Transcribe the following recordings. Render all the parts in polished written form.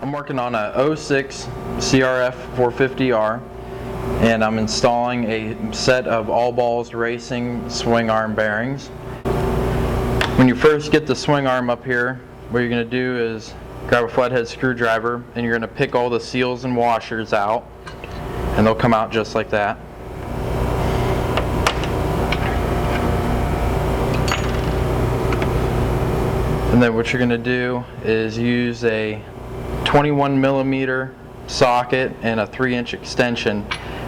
I'm working on a 06 CRF450R, and I'm installing a set of all balls racing swing arm bearings. When you first get the swing arm up here, what you're going to do is grab a flathead screwdriver and you're going to pick all the seals and washers out, and they'll come out just like that. And then what you're going to do is use a 21 millimeter socket and a 3-inch extension,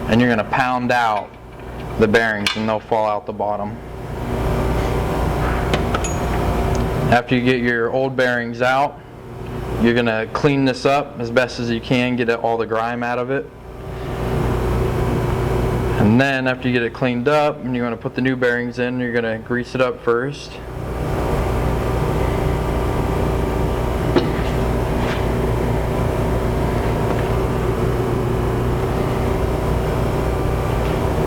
and you're going to pound out the bearings and they'll fall out the bottom. After you get your old bearings out, you're going to clean this up as best as you can, get all the grime out of it. And then after you get it cleaned up and you're going to put the new bearings in, you're going to grease it up first.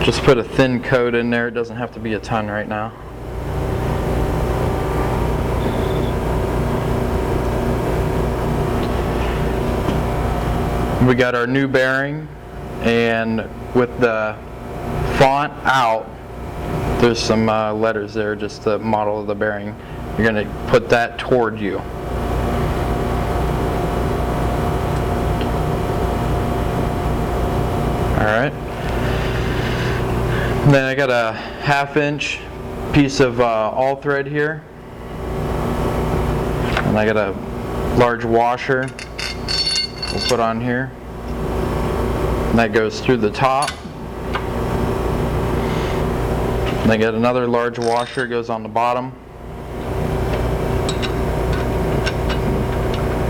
Just put a thin coat in there, it doesn't have to be a ton right now. We got our new bearing, and with the font out, there's some letters there, just the model of the bearing. You're going to put that toward you. Alright. Then I got a 1/2-inch piece of all thread here, and I got a large washer we'll put on here, and that goes through the top. And I got another large washer, goes on the bottom.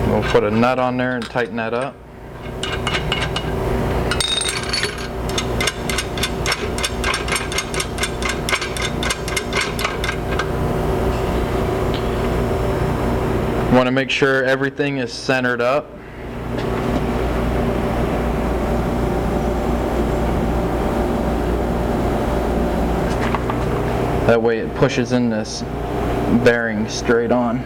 We'll put a nut on there and tighten that up. You want to make sure everything is centered up. That way it pushes in this bearing straight on.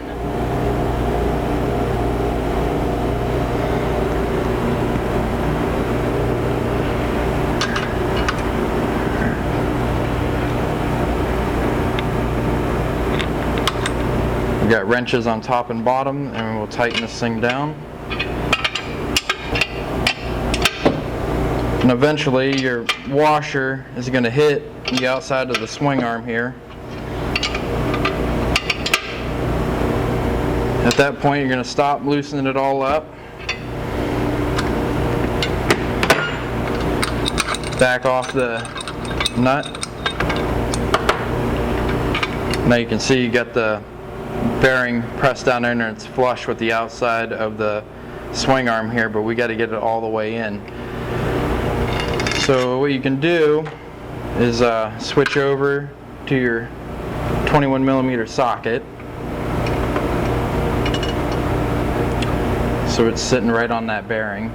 We got wrenches on top and bottom, and we'll tighten this thing down. And eventually your washer is going to hit the outside of the swing arm here. At that point you're going to stop, loosen it all up, back off the nut. Now you can see you got the bearing pressed down there and it's flush with the outside of the swing arm here, but we got to get it all the way in. So what you can do is switch over to your 21 millimeter socket, so it's sitting right on that bearing.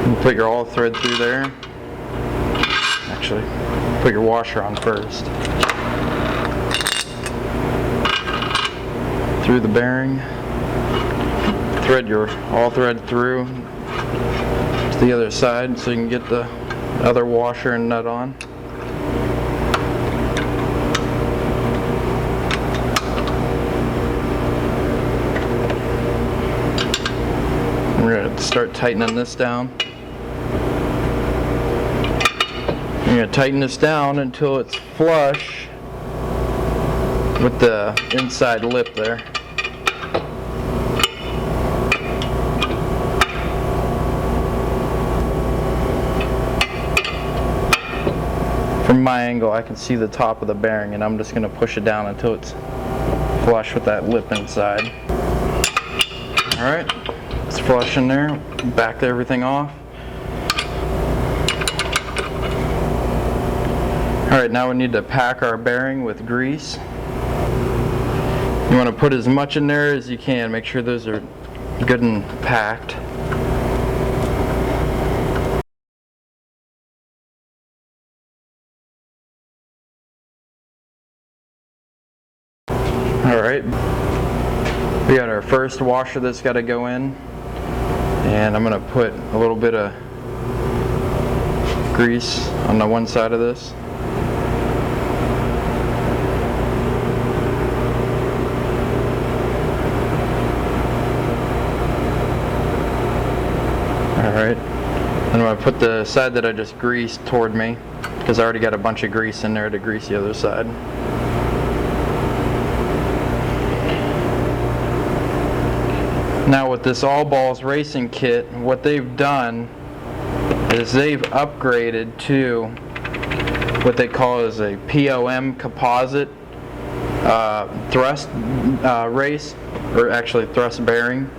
You put your all thread through there. Actually, put your washer on first. Through the bearing, thread your all thread through to the other side so you can get the other washer and nut on. We're going to start tightening this down. You're going to tighten this down until it's flush with the inside lip there. From my angle I can see the top of the bearing, and I'm just going to push it down until it's flush with that lip inside. Alright, it's flush in there. Back everything off. Alright, now we need to pack our bearing with grease. You want to put as much in there as you can. Make sure those are good and packed. Alright, We got our first washer that's got to go in, and I'm going to put a little bit of grease on the one side of this. Alright, and I'm going to put the side that I just greased toward me, because I already got a bunch of grease in there to grease the other side. Now with this All Balls racing kit, what they've done is they've upgraded to what they call as a POM composite thrust race, or actually thrust bearing.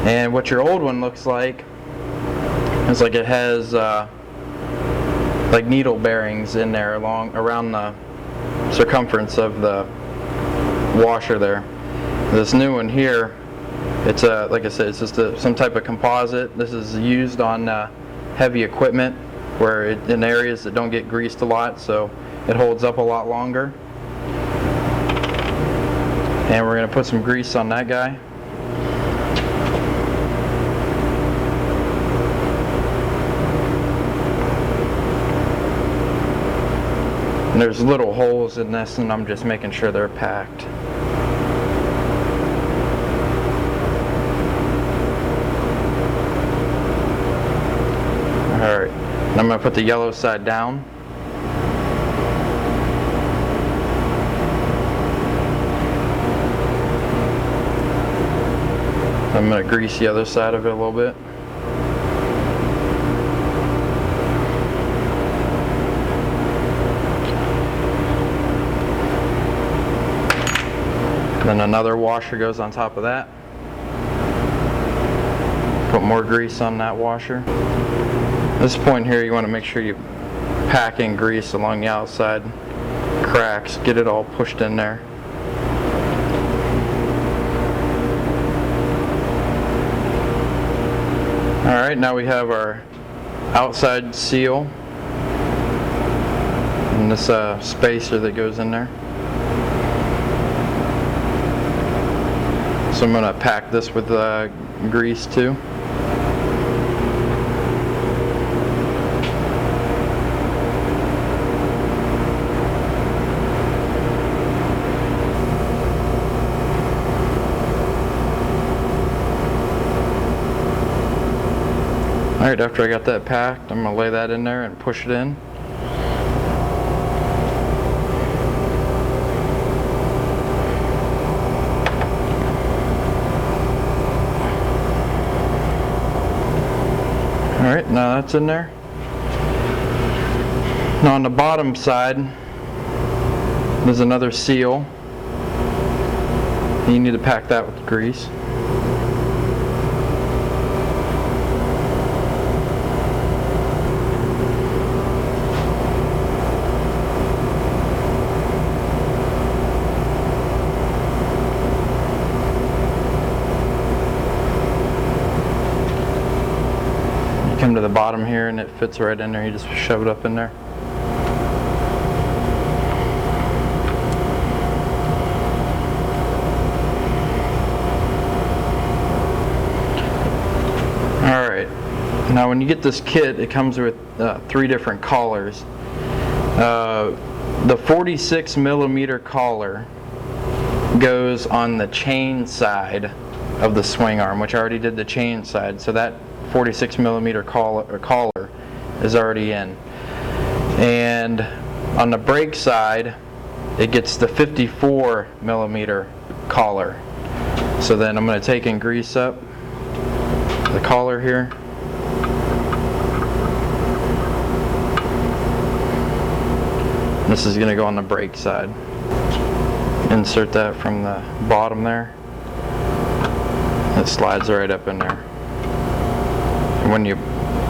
And what your old one looks like is like it has like needle bearings in there around the circumference of the washer there. This new one here, it's like I said, it's just some type of composite. This is used on heavy equipment where in areas that don't get greased a lot, so it holds up a lot longer. And we're going to put some grease on that guy. And there's little holes in this, and I'm just making sure they're packed. Alright, and I'm going to put the yellow side down. I'm going to grease the other side of it a little bit. Then another washer goes on top of that. Put more grease on that washer. At this point here, you want to make sure you pack in grease along the outside cracks. Get it all pushed in there. Alright, now we have our outside seal and this spacer that goes in there. So I'm going to pack this with grease too. Alright, after I got that packed, I'm going to lay that in there and push it in. Alright, now that's in there. Now on the bottom side, there's another seal. You need to pack that with grease. Come to the bottom here and it fits right in there. You just shove it up in there. Alright, now when you get this kit, it comes with 3 different collars. The 46 millimeter collar goes on the chain side of the swing arm, which I already did the chain side, so that 46 millimeter collar is already in. And on the brake side, it gets the 54 millimeter collar. So then I'm going to take and grease up the collar here. This is going to go on the brake side. Insert that from the bottom there. It slides right up in there. And when you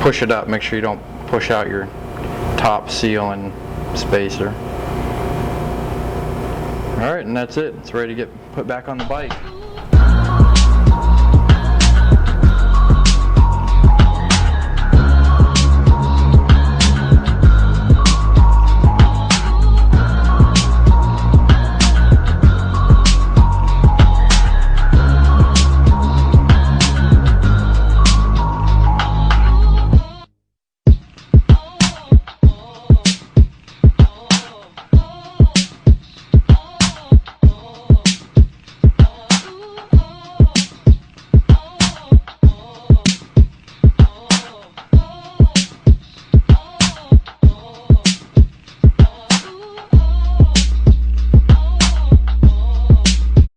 push it up, make sure you don't push out your top seal and spacer. Alright, and that's it. It's ready to get put back on the bike.